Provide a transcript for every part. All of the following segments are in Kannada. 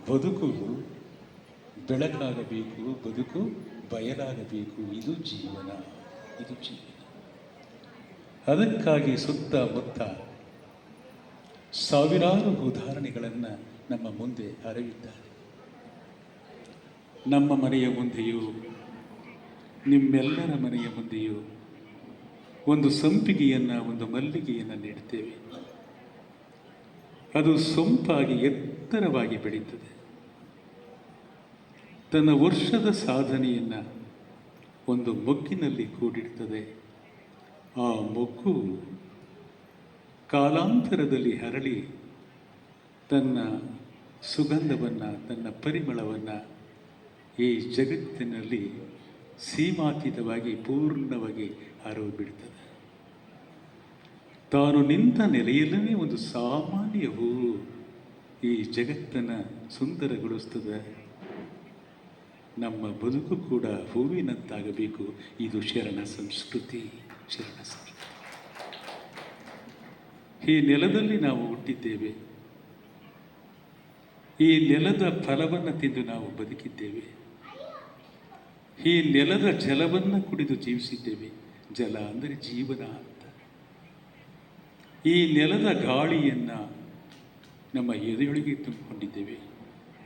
ಬದುಕು ಬೆಳಕಾಗಬೇಕು, ಬದುಕು ಬಯಲಾಗಬೇಕು. ಇದು ಜೀವನ, ಇದು ಜೀವನ. ಅದಕ್ಕಾಗಿ ಸುತ್ತಮುತ್ತ ಸಾವಿರಾರು ಉದಾಹರಣೆಗಳನ್ನು ನಮ್ಮ ಮುಂದೆ ಹರವಿದ್ದಾರೆ. ನಮ್ಮ ಮನೆಯ ಮುಂದೆಯೂ ನಿಮ್ಮೆಲ್ಲರ ಮನೆಯ ಮುಂದೆಯೂ ಒಂದು ಸಂಪಿಗೆಯನ್ನು, ಒಂದು ಮಲ್ಲಿಗೆಯನ್ನು ನೆಡ್ತೇವೆ. ಅದು ಸೊಂಪಾಗಿ ಎತ್ತರವಾಗಿ ಬೆಳೀತದೆ. ತನ್ನ ವರ್ಷದ ಸಾಧನೆಯನ್ನು ಒಂದು ಮೊಗ್ಗಿನಲ್ಲಿ ಕೂಡಿಡ್ತದೆ. ಆ ಮೊಗ್ಗು ಕಾಲಾಂತರದಲ್ಲಿ ಹರಳಿ ತನ್ನ ಸುಗಂಧವನ್ನು, ತನ್ನ ಪರಿಮಳವನ್ನು ಈ ಜಗತ್ತಿನಲ್ಲಿ ಸೀಮಾತೀತವಾಗಿ ಪೂರ್ಣವಾಗಿ ಹರವಿಬಿಡ್ತದೆ. ತಾನು ನಿಂತ ನೆಲೆಯಲ್ಲೇ ಒಂದು ಸಾಮಾನ್ಯ ಹೂವು ಈ ಜಗತ್ತನ್ನು ಸುಂದರಗೊಳಿಸ್ತದೆ. ನಮ್ಮ ಬದುಕು ಕೂಡ ಹೂವಿನಂತಾಗಬೇಕು. ಇದು ಶರಣ ಸಂಸ್ಕೃತಿ, ಶರಣ ಸಂಸ್ಕೃತಿ. ಈ ನೆಲದಲ್ಲಿ ನಾವು ಹುಟ್ಟಿದ್ದೇವೆ. ಈ ನೆಲದ ಫಲವನ್ನು ತಿಂದು ನಾವು ಬದುಕಿದ್ದೇವೆ. ಈ ನೆಲದ ಜಲವನ್ನು ಕುಡಿದು ಜೀವಿಸಿದ್ದೇವೆ. ಜಲ ಅಂದರೆ ಜೀವನ ಅಂತ. ಈ ನೆಲದ ಗಾಳಿಯನ್ನು ನಮ್ಮ ಎದೆಯೊಳಗೆ ತುಂಬಿಕೊಂಡಿದ್ದೇವೆ.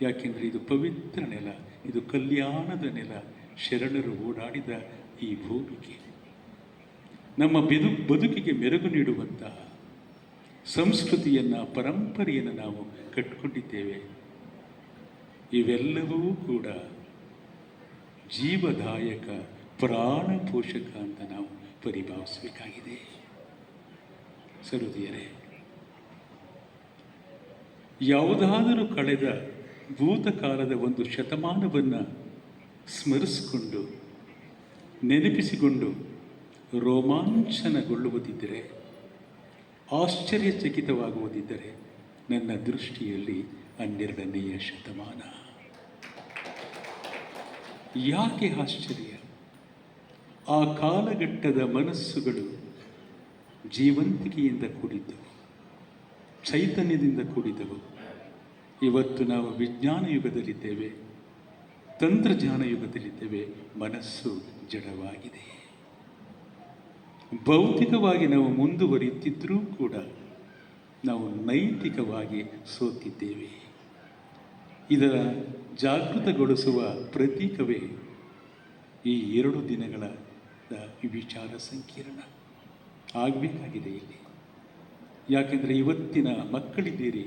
ಯಾಕೆಂದರೆ ಇದು ಪವಿತ್ರ ನೆಲ, ಇದು ಕಲ್ಯಾಣದ ನೆಲ, ಶರಣರು ಓಡಾಡಿದ ಈ ಭೂಮಿಗೆ. ನಮ್ಮ ಬದುಕಿಗೆ ಮೆರುಗು ನೀಡುವಂತಹ ಸಂಸ್ಕೃತಿಯನ್ನು, ಪರಂಪರೆಯನ್ನು ನಾವು ಕಟ್ಟಿಕೊಂಡಿದ್ದೇವೆ. ಇವೆಲ್ಲವೂ ಕೂಡ ಜೀವದಾಯಕ, ಪ್ರಾಣ ಪೋಷಕ ಅಂತ ನಾವು ಪರಿಭಾವಿಸಬೇಕಾಗಿದೆ. ಸಹೃದಯರೇ, ಯಾವುದಾದರೂ ಕಳೆದ ಭೂತಕಾಲದ ಒಂದು ಶತಮಾನವನ್ನು ಸ್ಮರಿಸಿಕೊಂಡು, ನೆನಪಿಸಿಕೊಂಡು ರೋಮಾಂಚನಗೊಳ್ಳುವುದಿದ್ದರೆ, ಆಶ್ಚರ್ಯಚಕಿತವಾಗುವುದಿದ್ದರೆ ನನ್ನ ದೃಷ್ಟಿಯಲ್ಲಿ 12ನೆಯ ಶತಮಾನ. ಯಾಕೆ ಆಶ್ಚರ್ಯ? ಆ ಕಾಲಘಟ್ಟದ ಮನಸ್ಸುಗಳು ಜೀವಂತಿಕೆಯಿಂದ ಕೂಡಿದ್ದವು, ಚೈತನ್ಯದಿಂದ ಕೂಡಿದ್ದವು. ಇವತ್ತು ನಾವು ವಿಜ್ಞಾನ ಯುಗದಲ್ಲಿದ್ದೇವೆ, ತಂತ್ರಜ್ಞಾನ ಯುಗದಲ್ಲಿದ್ದೇವೆ. ಮನಸ್ಸು ಜಡವಾಗಿದೆ. ಭೌತಿಕವಾಗಿ ನಾವು ಮುಂದುವರಿಯುತ್ತಿದ್ದರೂ ಕೂಡ ನಾವು ನೈತಿಕವಾಗಿ ಸೋತಿದ್ದೇವೆ. ಇದರ ಜಾಗೃತಗೊಳಿಸುವ ಪ್ರತೀಕವೇ ಈ 2 ದಿನಗಳ ವಿಚಾರ ಸಂಕಿರಣ ಆಗಬೇಕಾಗಿದೆ ಇಲ್ಲಿ. ಯಾಕೆಂದರೆ ಇವತ್ತಿನ ಮಕ್ಕಳಿದ್ದೀರಿ,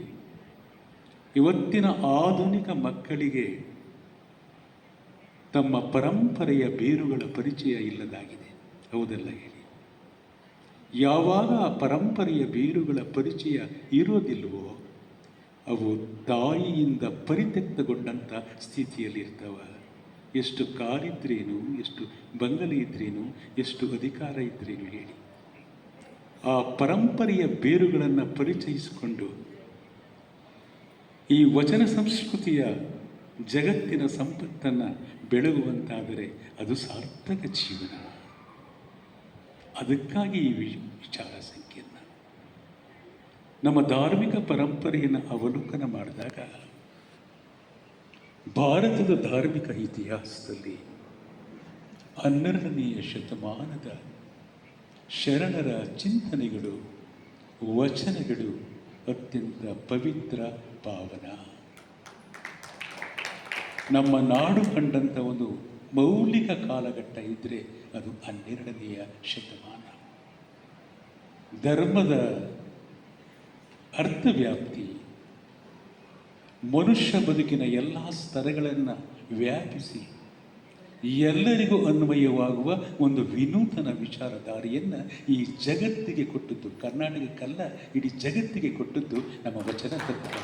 ಇವತ್ತಿನ ಆಧುನಿಕ ಮಕ್ಕಳಿಗೆ ತಮ್ಮ ಪರಂಪರೆಯ ಬೇರುಗಳ ಪರಿಚಯ ಇಲ್ಲದಾಗಿದೆ. ಹೌದಲ್ಲ ಹೇಳಿ? ಯಾವಾಗ ಆ ಪರಂಪರೆಯ ಬೇರುಗಳ ಪರಿಚಯ ಇರೋದಿಲ್ವೋ, ಅವು ತಾಯಿಯಿಂದ ಪರಿತ್ಯಕ್ತಗೊಂಡಂಥ ಸ್ಥಿತಿಯಲ್ಲಿರ್ತವ. ಎಷ್ಟು ಕಾರಿದ್ರೇನು, ಎಷ್ಟು ಬಂಗಲೆ ಇದ್ರೇನು, ಎಷ್ಟು ಅಧಿಕಾರ ಇದ್ರೇನು ಹೇಳಿ, ಆ ಪರಂಪರೆಯ ಬೇರುಗಳನ್ನು ಪರಿಚಯಿಸಿಕೊಂಡು ಈ ವಚನ ಸಂಸ್ಕೃತಿಯ ಜಗತ್ತಿನ ಸಂಪತ್ತನ್ನು ಬೆಳಗುವಂತಾದರೆ ಅದು ಸಾರ್ಥಕ ಜೀವನ. ಅದಕ್ಕಾಗಿ ಈ ವಿಚಾರ ಸಂಕಿರಣ. ನಮ್ಮ ಧಾರ್ಮಿಕ ಪರಂಪರೆಯನ್ನು ಅವಲೋಕನ ಮಾಡಿದಾಗ ಭಾರತದ ಧಾರ್ಮಿಕ ಇತಿಹಾಸದಲ್ಲಿ 12ನೆಯ ಶತಮಾನದ ಶರಣರ ಚಿಂತನೆಗಳು, ವಚನಗಳು ಅತ್ಯಂತ ಪವಿತ್ರ, ಪಾವನ. ನಮ್ಮ ನಾಡು ಕಂಡಂಥ ಒಂದು ಮೌಲಿಕ ಕಾಲಘಟ್ಟ ಇದ್ದರೆ ಅದು 12ನೆಯ ಶತಮಾನ. ಧರ್ಮದ ಅರ್ಥವ್ಯಾಪ್ತಿ ಮನುಷ್ಯ ಬದುಕಿನ ಎಲ್ಲ ಸ್ತರಗಳನ್ನು ವ್ಯಾಪಿಸಿ ಎಲ್ಲರಿಗೂ ಅನ್ವಯವಾಗುವ ಒಂದು ವಿನೂತನ ವಿಚಾರಧಾರೆಯನ್ನು ಈ ಜಗತ್ತಿಗೆ ಕೊಟ್ಟದ್ದು, ಕರ್ನಾಟಕಕ್ಕಲ್ಲ ಇಡೀ ಜಗತ್ತಿಗೆ ಕೊಟ್ಟದ್ದು ನಮ್ಮ ವಚನ ತತ್ವ.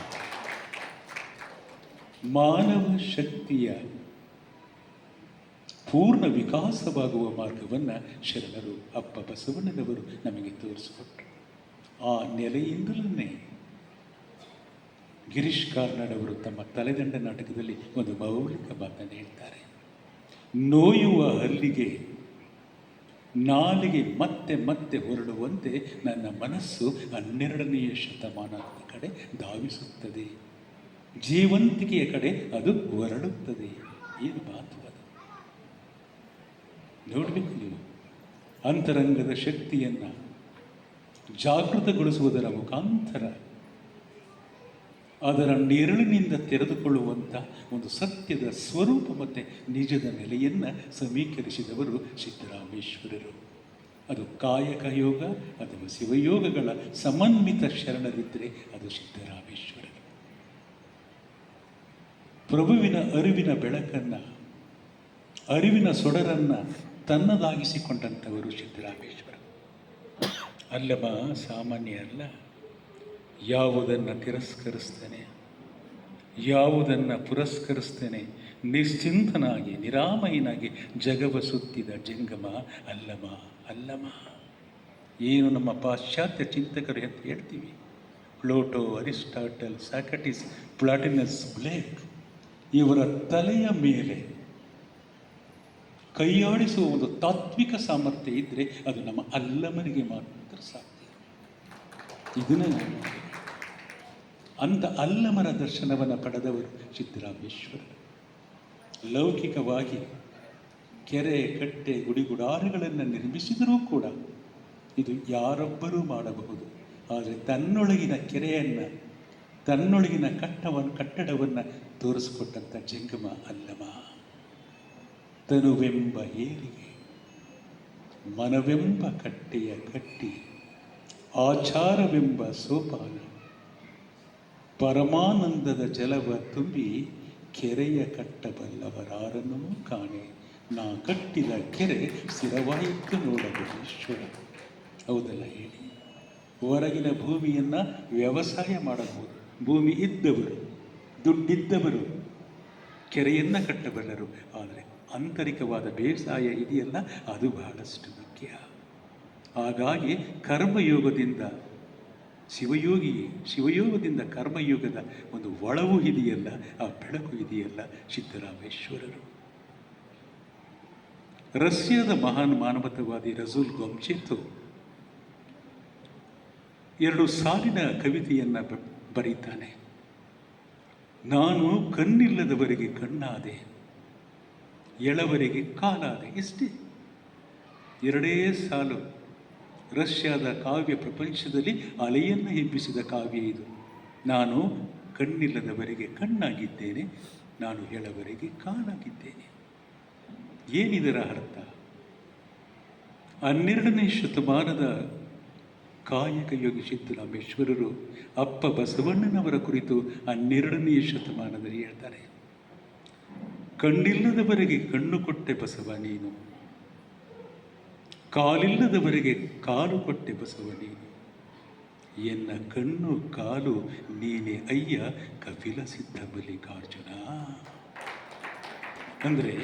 ಮಾನವ ಶಕ್ತಿಯ ಪೂರ್ಣ ವಿಕಾಸವಾಗುವ ಮಾರ್ಗವನ್ನು ಶರಣರು ಅಪ್ಪ ಬಸವಣ್ಣನವರು ನಮಗೆ ತೋರಿಸಿಕೊಟ್ಟರು. ಆ ನೆಲೆಯಿಂದಲೇ ಗಿರೀಶ್ ಕಾರ್ನಾಡ್ ತಮ್ಮ ತಲೆದಂಡ ನಾಟಕದಲ್ಲಿ ಒಂದು ಮೌಲಿಕ ಮಾತನ್ನು ಹೇಳ್ತಾರೆ. ನೋಯುವ ಹಲ್ಲಿಗೆ ನಾಲಿಗೆ ಮತ್ತೆ ಮತ್ತೆ ಹೊರಡುವಂತೆ ನನ್ನ ಮನಸ್ಸು 12ನೆಯ ಶತಮಾನದ ಕಡೆ ಧಾವಿಸುತ್ತದೆ. ಜೀವಂತಿಕೆಯ ಕಡೆ ಅದು ಹೊರಡುತ್ತದೆ. ಏನು ಮಾತು ಅದು! ನೋಡಬೇಕು ನೀವು. ಅಂತರಂಗದ ಶಕ್ತಿಯನ್ನು ಜಾಗೃತಗೊಳಿಸುವುದರ ಮುಖಾಂತರ ಅದರ ನೆರಳಿನಿಂದ ತೆರೆದುಕೊಳ್ಳುವಂಥ ಒಂದು ಸತ್ಯದ ಸ್ವರೂಪ ಮತ್ತು ನಿಜದ ನೆಲೆಯನ್ನು ಸಮೀಕರಿಸಿದವರು ಸಿದ್ದರಾಮೇಶ್ವರರು. ಅದು ಕಾಯಕ ಯೋಗ ಅಥವಾ ಶಿವಯೋಗಗಳ ಸಮನ್ವಿತ ಶರಣರಿದ್ದರೆ ಅದು ಸಿದ್ದರಾಮೇಶ್ವರರು. ಪ್ರಭುವಿನ ಅರಿವಿನ ಬೆಳಕನ್ನು, ಅರಿವಿನ ಸೊಡರನ್ನು ತನ್ನದಾಗಿಸಿಕೊಂಡಂಥವರು ಸಿದ್ದರಾಮೇಶ್ವರ. ಅಲ್ಲಮ ಸಾಮಾನ್ಯ ಅಲ್ಲ. ಯಾವುದನ್ನು ತಿರಸ್ಕರಿಸ್ತೇನೆ, ಯಾವುದನ್ನು ಪುರಸ್ಕರಿಸ್ತೇನೆ, ನಿಶ್ಚಿಂತನಾಗಿ ನಿರಾಮಯನಾಗಿ ಜಗವ ಸುತ್ತಿದ ಜಂಗಮ ಅಲ್ಲಮ. ಅಲ್ಲಮ ಏನು ನಮ್ಮ ಪಾಶ್ಚಾತ್ಯ ಚಿಂತಕರು ಅಂತ ಹೇಳ್ತೀವಿ, ಪ್ಲೂಟೋ, ಅರಿಸ್ಟಾಟಲ್, ಸಾಕ್ರಟಿಸ್, ಪ್ಲಾಟಿನಸ್, ಬ್ಲೇಕ್, ಇವರ ತಲೆಯ ಮೇಲೆ ಕೈಯಾಡಿಸುವ ಒಂದು ತಾತ್ವಿಕ ಸಾಮರ್ಥ್ಯ ಇದ್ದರೆ ಅದು ನಮ್ಮ ಅಲ್ಲಮನಿಗೆ ಮಾತ್ರ ಸಾಧ್ಯ. ಇದನ್ನು ಅಂಥ ಅಲ್ಲಮರ ದರ್ಶನವನ್ನು ಪಡೆದವರು ಸಿದ್ದರಾಮೇಶ್ವರರು. ಲೌಕಿಕವಾಗಿ ಕೆರೆ, ಕಟ್ಟೆ, ಗುಡಿಗುಡಾರಗಳನ್ನು ನಿರ್ಮಿಸಿದರೂ ಕೂಡ ಇದು ಯಾರೊಬ್ಬರೂ ಮಾಡಬಹುದು. ಆದರೆ ತನ್ನೊಳಗಿನ ಕೆರೆಯನ್ನು, ತನ್ನೊಳಗಿನ ಕಟ್ಟಡವನ್ನು ತೋರಿಸಿಕೊಟ್ಟಂಥ ಜಂಗಮ ಅಲ್ಲಮ. ತನುವೆಂಬ ಏರಿಗೆ ಮನವೆಂಬ ಕಟ್ಟೆಯ ಕಟ್ಟಿ, ಆಚಾರವೆಂಬ ಸೋಪಾನ, ಪರಮಾನಂದದ ಜಲವ ತುಂಬಿ ಕೆರೆಯ ಕಟ್ಟಬಲ್ಲವರಾರನ್ನೂ ಕಾಣೆ. ನಾ ಕಟ್ಟಿದ ಕೆರೆ ಸ್ಥಿರವಾಯಿತು ನೋಡಬಹುದು ಈಶ್ವರ. ಹೌದಲ್ಲ ಹೇಳಿ? ಹೊರಗಿನ ಭೂಮಿಯನ್ನು ವ್ಯವಸಾಯ ಮಾಡಬಹುದು. ಭೂಮಿ ಇದ್ದವರು, ದುಡ್ಡಿದ್ದವರು ಕೆರೆಯನ್ನು ಕಟ್ಟಬಲ್ಲರು. ಆದರೆ ಆಂತರಿಕವಾದ ಬೇಸಾಯ ಇದೆಯಲ್ಲ, ಅದು ಬಹಳಷ್ಟು ಮುಖ್ಯ. ಹಾಗಾಗಿ ಕರ್ಮಯೋಗದಿಂದ ಶಿವಯೋಗದಿಂದ ಕರ್ಮಯೋಗದ ಒಂದು ಒಳವು ಇದೆಯಲ್ಲ, ಆ ಬೆಳಕು ಇದೆಯಲ್ಲ, ಸಿದ್ದರಾಮೇಶ್ವರರು. ರಷ್ಯಾದ ಮಹಾನ್ ಮಾನವತಾವಾದಿ ರಜೂಲ್ ಗೋಮ್ಚೆತ್ತು 2 ಸಾಲಿನ ಕವಿತೆಯನ್ನು ಬರೀತಾನೆ. ನಾನು ಕಣ್ಣಿಲ್ಲದವರಿಗೆ ಕಣ್ಣಾದೆ, ಎಳವರಿಗೆ ಕಾಲಾದೆ. ಇಷ್ಟೇ, 2 ಸಾಲು. ರಷ್ಯಾದ ಕಾವ್ಯ ಪ್ರಪಂಚದಲ್ಲಿ ಅಲೆಯನ್ನು ಎಬ್ಬಿಸಿದ ಕಾವ್ಯ ಇದು. ನಾನು ಕಣ್ಣಿಲ್ಲದವರಿಗೆ ಕಣ್ಣಾಗಿದ್ದೇನೆ, ನಾನು ಎಳವರಿಗೆ ಕಾಲಾಗಿದ್ದೇನೆ. ಏನಿದರ ಅರ್ಥ? 12ನೇ ಶತಮಾನದ ಕಾಯಕ ಯೋಗಿ ಸಿದ್ದರಾಮೇಶ್ವರರು ಅಪ್ಪ ಬಸವಣ್ಣನವರ ಕುರಿತು 12ನೇ ಶತಮಾನದಲ್ಲಿ ಹೇಳ್ತಾರೆ, ಕಣ್ಣಿಲ್ಲದವರಿಗೆ ಕಣ್ಣು ಕೊಟ್ಟೆ ಬಸವ ನೀನು, ಕಾಲಿಲ್ಲದವರಿಗೆ ಕಾಲು ಕೊಟ್ಟೆ ಬಸವ ನೀನು, ಎನ್ನ ಕಣ್ಣು ಕಾಲು ನೀನೆ ಅಯ್ಯ ಕಪಿಲ ಸಿದ್ಧ ಮಲ್ಲಿಕಾರ್ಜುನ. ಅಂದರೆ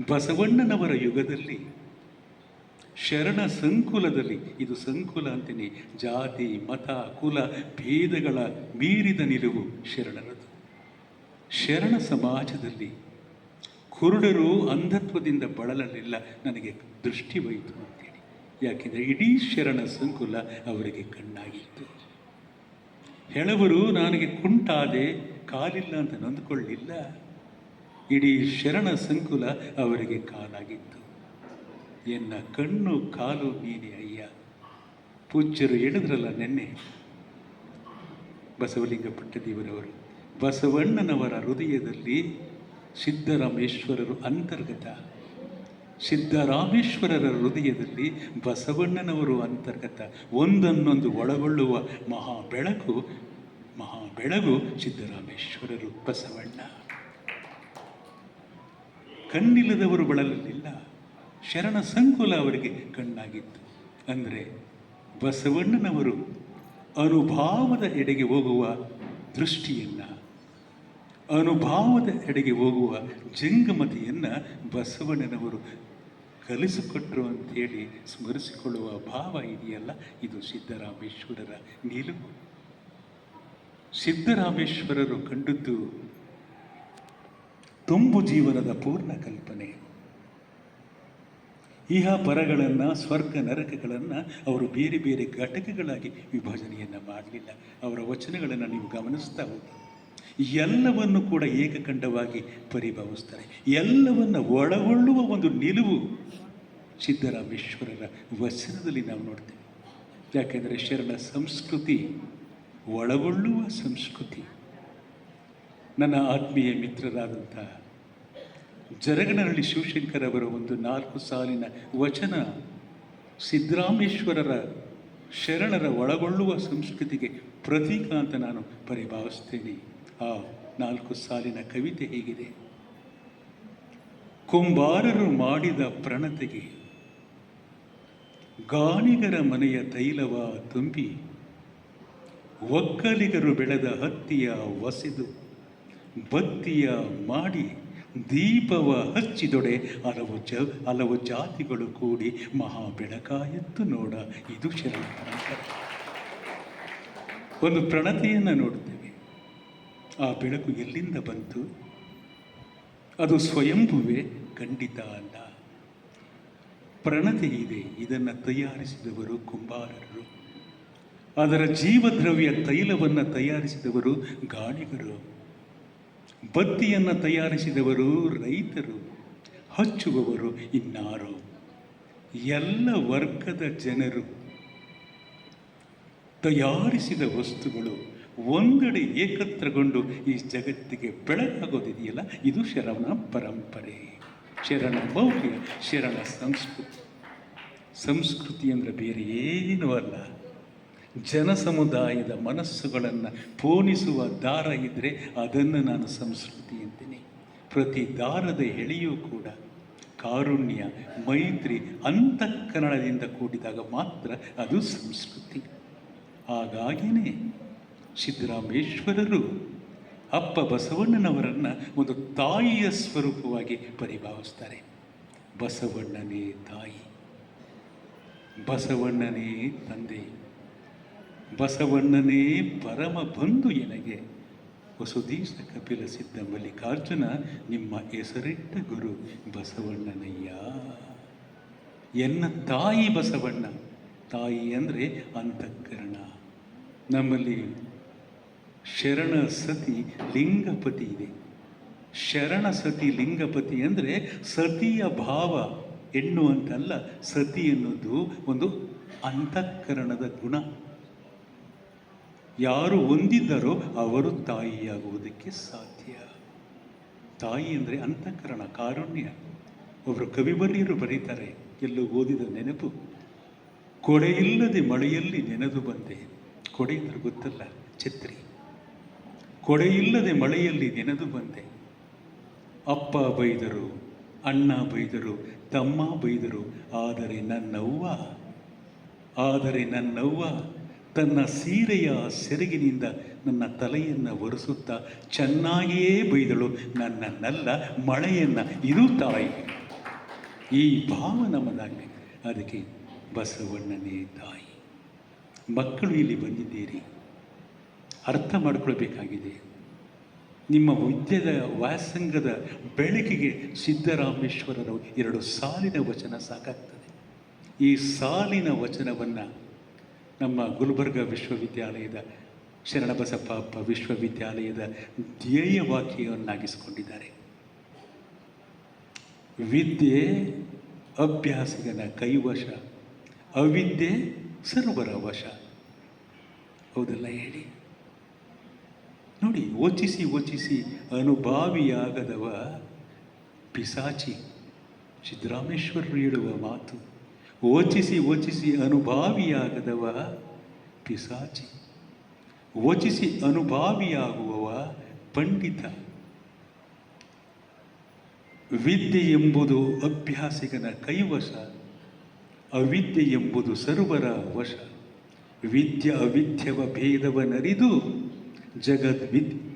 ಬಸವಣ್ಣನವರ ಯುಗದಲ್ಲಿ ಶರಣ ಸಂಕುಲದಲ್ಲಿ, ಇದು ಸಂಕುಲ ಅಂತೀನಿ, ಜಾತಿ ಮತ ಕುಲ ಭೇದಗಳ ಮೀರಿದ ನಿಲುವು ಶರಣರದು. ಶರಣ ಸಮಾಜದಲ್ಲಿ ಕುರುಡರು ಅಂಧತ್ವದಿಂದ ಬಳಲಲಿಲ್ಲ, ನನಗೆ ದೃಷ್ಟಿ ಹೋಯಿತು ಅಂತೇಳಿ. ಯಾಕೆಂದರೆ ಇಡೀ ಶರಣ ಸಂಕುಲ ಅವರಿಗೆ ಕಣ್ಣಾಗಿತ್ತು. ಹೆಳವರು ನನಗೆ ಕುಂಟಾದೆ, ಕಾಲಿಲ್ಲ ಅಂತ ನೊಂದುಕೊಳ್ಳಿಲ್ಲ. ಇಡೀ ಶರಣ ಸಂಕುಲ ಅವರಿಗೆ ಕಾಲಾಗಿತ್ತು. ಎನ್ನ ಕಣ್ಣು ಕಾಲು ನೀನೆ ಅಯ್ಯ. ಪೂಜ್ಯರು ಹೇಳಿದ್ರಲ್ಲ ನೆನ್ನೆ, ಬಸವಲಿಂಗ ಪಟ್ಟದೇವರವರು, ಬಸವಣ್ಣನವರ ಹೃದಯದಲ್ಲಿ ಸಿದ್ದರಾಮೇಶ್ವರರು ಅಂತರ್ಗತ, ಸಿದ್ದರಾಮೇಶ್ವರರ ಹೃದಯದಲ್ಲಿ ಬಸವಣ್ಣನವರು ಅಂತರ್ಗತ. ಒಂದನ್ನೊಂದು ಒಳಗೊಳ್ಳುವ ಮಹಾಬೆಳಗು ಸಿದ್ದರಾಮೇಶ್ವರರು, ಬಸವಣ್ಣ. ಕಣ್ಣಿಲ್ಲದವರು ಬಳಲಲಿಲ್ಲ, ಶರಣ ಸಂಕುಲ ಅವರಿಗೆ ಕಣ್ಣಾಗಿತ್ತು. ಅಂದರೆ ಬಸವಣ್ಣನವರು ಅನುಭಾವದ ಎಡೆಗೆ ಹೋಗುವ ದೃಷ್ಟಿಯನ್ನು, ಅನುಭಾವದ ಎಡೆಗೆ ಹೋಗುವ ಜಂಗಮತೆಯನ್ನು ಬಸವಣ್ಣನವರು ಕಲಿಸಿಕೊಟ್ರು ಅಂಥೇಳಿ ಸ್ಮರಿಸಿಕೊಳ್ಳುವ ಭಾವ ಇದೆಯಲ್ಲ, ಇದು ಸಿದ್ದರಾಮೇಶ್ವರರ ನಿಲುವು. ಸಿದ್ದರಾಮೇಶ್ವರರು ಕಂಡದ್ದು ತುಂಬು ಜೀವನದ ಪೂರ್ಣ ಕಲ್ಪನೆ. ಇಹ ಪರಗಳನ್ನು, ಸ್ವರ್ಗ ನರಕಗಳನ್ನು ಅವರು ಬೇರೆ ಬೇರೆ ಘಟಕಗಳಾಗಿ ವಿಭಜನೆಯನ್ನು ಮಾಡಲಿಲ್ಲ. ಅವರ ವಚನಗಳನ್ನು ನೀವು ಗಮನಿಸ್ತಾ ಹೋಗಿ, ಎಲ್ಲವನ್ನು ಕೂಡ ಏಕಖಂಡವಾಗಿ ಪರಿಭಾವಿಸ್ತಾರೆ. ಎಲ್ಲವನ್ನು ಒಳಗೊಳ್ಳುವ ಒಂದು ನಿಲುವು ಸಿದ್ದರಾಮೇಶ್ವರರ ವಚನದಲ್ಲಿ ನಾವು ನೋಡ್ತೇವೆ. ಯಾಕೆಂದರೆ ಶರಣ ಸಂಸ್ಕೃತಿ ಒಳಗೊಳ್ಳುವ ಸಂಸ್ಕೃತಿ. ನನ್ನ ಆತ್ಮೀಯ ಮಿತ್ರರಾದಂಥ ಜರಗನಹಳ್ಳಿ ಶಿವಶಂಕರ್ ಅವರ ಒಂದು 4 ಸಾಲಿನ ವಚನ ಸಿದ್ದರಾಮೇಶ್ವರರ ಶರಣರ ಒಳಗೊಳ್ಳುವ ಸಂಸ್ಕೃತಿಗೆ ಪ್ರತೀಕ ಅಂತ ನಾನು ಪರಿಭಾವಿಸ್ತೇನೆ. ಆ 4 ಸಾಲಿನ ಕವಿತೆ ಹೇಗಿದೆ: ಕುಂಬಾರರು ಮಾಡಿದ ಪ್ರಣತೆಗೆ ಗಾಣಿಗರ ಮನೆಯ ತೈಲವ ತುಂಬಿ, ಒಕ್ಕಲಿಗರು ಬೆಳೆದ ಹತ್ತಿಯ ಒಸೆದು ಬತ್ತಿಯ ಮಾಡಿ, ದೀಪವ ಹಚ್ಚಿದೊಡೆ ಹಲವು ಜಾತಿಗಳು ಕೂಡಿ ಮಹಾ ಬೆಳಕಾಯತ್ತು ನೋಡ. ಇದು ಶರಣ ಪರಂಪರೆ. ಒಂದು ಪ್ರಣತೆಯನ್ನು ನೋಡುತ್ತೇವೆ. ಆ ಬೆಳಕು ಎಲ್ಲಿಂದ ಬಂತು? ಅದು ಸ್ವಯಂಭುವೇ? ಖಂಡಿತ ಅಲ್ಲ. ಪ್ರಣತೆ ಇದೆ. ಇದನ್ನು ತಯಾರಿಸಿದವರು ಕುಂಬಾರರು. ಅದರ ಜೀವದ್ರವ್ಯ ತೈಲವನ್ನು ತಯಾರಿಸಿದವರು ಗಾಣಿಗರು. ಬತ್ತಿಯನ್ನು ತಯಾರಿಸಿದವರು ರೈತರು. ಹಚ್ಚುವವರು ಇನ್ನಾರು. ಎಲ್ಲ ವರ್ಗದ ಜನರು ತಯಾರಿಸಿದ ವಸ್ತುಗಳು ಒಂದೆಡೆ ಏಕತ್ರಗೊಂಡು ಈ ಜಗತ್ತಿಗೆ ಬೆಳಕಾಗೋದಿದೆಯಲ್ಲ, ಇದು ಶರಣ ಪರಂಪರೆ, ಶರಣ ಮೌಲ್ಯ, ಶರಣ ಸಂಸ್ಕೃತಿ. ಸಂಸ್ಕೃತಿ ಅಂದರೆ ಬೇರೆ ಏನೂ ಅಲ್ಲ. ಜನಸಮುದಾಯದ ಮನಸ್ಸುಗಳನ್ನು ಪೋಣಿಸುವ ದಾರ ಇದ್ದರೆ ಅದನ್ನು ನಾನು ಸಂಸ್ಕೃತಿ ಅಂತೀನಿ. ಪ್ರತಿ ದಾರದ ಎಳೆಯೂ ಕೂಡ ಕಾರುಣ್ಯ, ಮೈತ್ರಿ, ಅಂತಃಕರಣದಿಂದ ಕೂಡಿದಾಗ ಮಾತ್ರ ಅದು ಸಂಸ್ಕೃತಿ. ಹಾಗಾಗಿಯೇ ಸಿದ್ದರಾಮೇಶ್ವರರು ಅಪ್ಪ ಬಸವಣ್ಣನವರನ್ನು ಒಂದು ತಾಯಿಯ ಸ್ವರೂಪವಾಗಿ ಪರಿಭಾವಿಸ್ತಾರೆ. ಬಸವಣ್ಣನೇ ತಾಯಿ, ಬಸವಣ್ಣನೇ ತಂದೆ, ಬಸವಣ್ಣನೇ ಪರಮ ಬಂಧು ಎನಗೆ. ವಸುದೀಶ ಕಪಿಲ ಸಿದ್ಧ ಮಲ್ಲಿಕಾರ್ಜುನ ನಿಮ್ಮ ಹೆಸರಿಟ್ಟ ಗುರು ಬಸವಣ್ಣನಯ್ಯ. ಎನ್ನ ತಾಯಿ ಬಸವಣ್ಣ. ತಾಯಿ ಅಂದರೆ ಅಂತಃಕರಣ. ನಮ್ಮಲ್ಲಿ ಶರಣ ಸತಿ ಲಿಂಗಪತಿ ಇದೆ. ಶರಣ ಸತಿ ಲಿಂಗಪತಿ ಅಂದರೆ ಸತಿಯ ಭಾವ, ಹೆಣ್ಣು ಅಂತಲ್ಲ. ಸತಿ ಎನ್ನುವುದು ಒಂದು ಅಂತಃಕರಣದ ಗುಣ. ಯಾರು ಹೊಂದಿದ್ದರೋ ಅವರು ತಾಯಿಯಾಗುವುದಕ್ಕೆ ಸಾಧ್ಯ. ತಾಯಿ ಅಂದರೆ ಅಂತಃಕರಣ, ಕಾರುಣ್ಯ. ಒಬ್ಬರು ಕವಿವರ್ಯರು ಬರೀತಾರೆ, ಎಲ್ಲೋ ಓದಿದ ನೆನಪು: ಕೊಡೆಯಿಲ್ಲದೆ ಮಳೆಯಲ್ಲಿ ನೆನೆದು ಬಂದೆ. ಕೊಡೆ ಅಂದರೆ ಗೊತ್ತಲ್ಲ, ಛತ್ರಿ. ಕೊಡೆಯಿಲ್ಲದೆ ಮಳೆಯಲ್ಲಿ ನೆನೆದು ಬಂದೆ. ಅಪ್ಪ ಬೈದರು, ಅಣ್ಣ ಬೈದರು, ತಮ್ಮ ಬೈದರು, ಆದರೆ ನನ್ನವ್ವ ತನ್ನ ಸೀರೆಯ ಸೆರಗಿನಿಂದ ನನ್ನ ತಲೆಯನ್ನು ಒರೆಸುತ್ತಾ ಚೆನ್ನಾಗಿಯೇ ಬೈದಳು, ನನ್ನನ್ನೆಲ್ಲ ಮಳೆಯನ್ನು. ಇದು ತಾಯಿ. ಈ ಭಾವ ನಮ್ಮದಾಗಬೇಕು. ಅದಕ್ಕೆ ಬಸವಣ್ಣನೇ ತಾಯಿ. ಮಕ್ಕಳು ಇಲ್ಲಿ ಬಂದಿದ್ದೀರಿ, ಅರ್ಥ ಮಾಡಿಕೊಳ್ಬೇಕಾಗಿದೆ. ನಿಮ್ಮ ವಿದ್ಯೆಯ ವ್ಯಾಸಂಗದ ಬೆಳಕಿಗೆ ಸಿದ್ದರಾಮೇಶ್ವರರು 2 ಸಾಲಿನ ವಚನ ಸಾಕಾಗ್ತದೆ. ಈ ಸಾಲಿನ ವಚನವನ್ನು ನಮ್ಮ ಗುಲ್ಬರ್ಗ ವಿಶ್ವವಿದ್ಯಾಲಯದ ಶರಣಬಸಪ್ಪ ವಿಶ್ವವಿದ್ಯಾಲಯದ ಧ್ಯೇಯ ವಾಕ್ಯವನ್ನಾಗಿಸಿಕೊಂಡಿದ್ದಾರೆ. ವಿದ್ಯೆ ಅಭ್ಯಾಸಿಗನ ಕೈವಶ, ಅವಿದ್ಯೆ ಸರ್ವರ ವಶ. ಹೌದಲ್ಲ ಹೇಳಿ? ನೋಡಿ, ಯೋಚಿಸಿ ಅನುಭಾವಿಯಾಗದವ ಪಿಸಾಚಿ. ಸಿದ್ದರಾಮೇಶ್ವರರು ಹೇಳುವ ಮಾತು. ಯೋಚಿಸಿ ಅನುಭಾವಿಯಾಗದವ ಪಿಸಾಚಿ, ಯೋಚಿಸಿ ಅನುಭಾವಿಯಾಗುವವ ಪಂಡಿತ. ವಿದ್ಯೆ ಎಂಬುದು ಅಭ್ಯಾಸಿಗನ ಕೈವಶ, ಅವಿದ್ಯೆ ಎಂಬುದು ಸರ್ವರ ವಶ. ವಿದ್ಯ ಅವಿದ್ಯವ ಭೇದವನರಿದು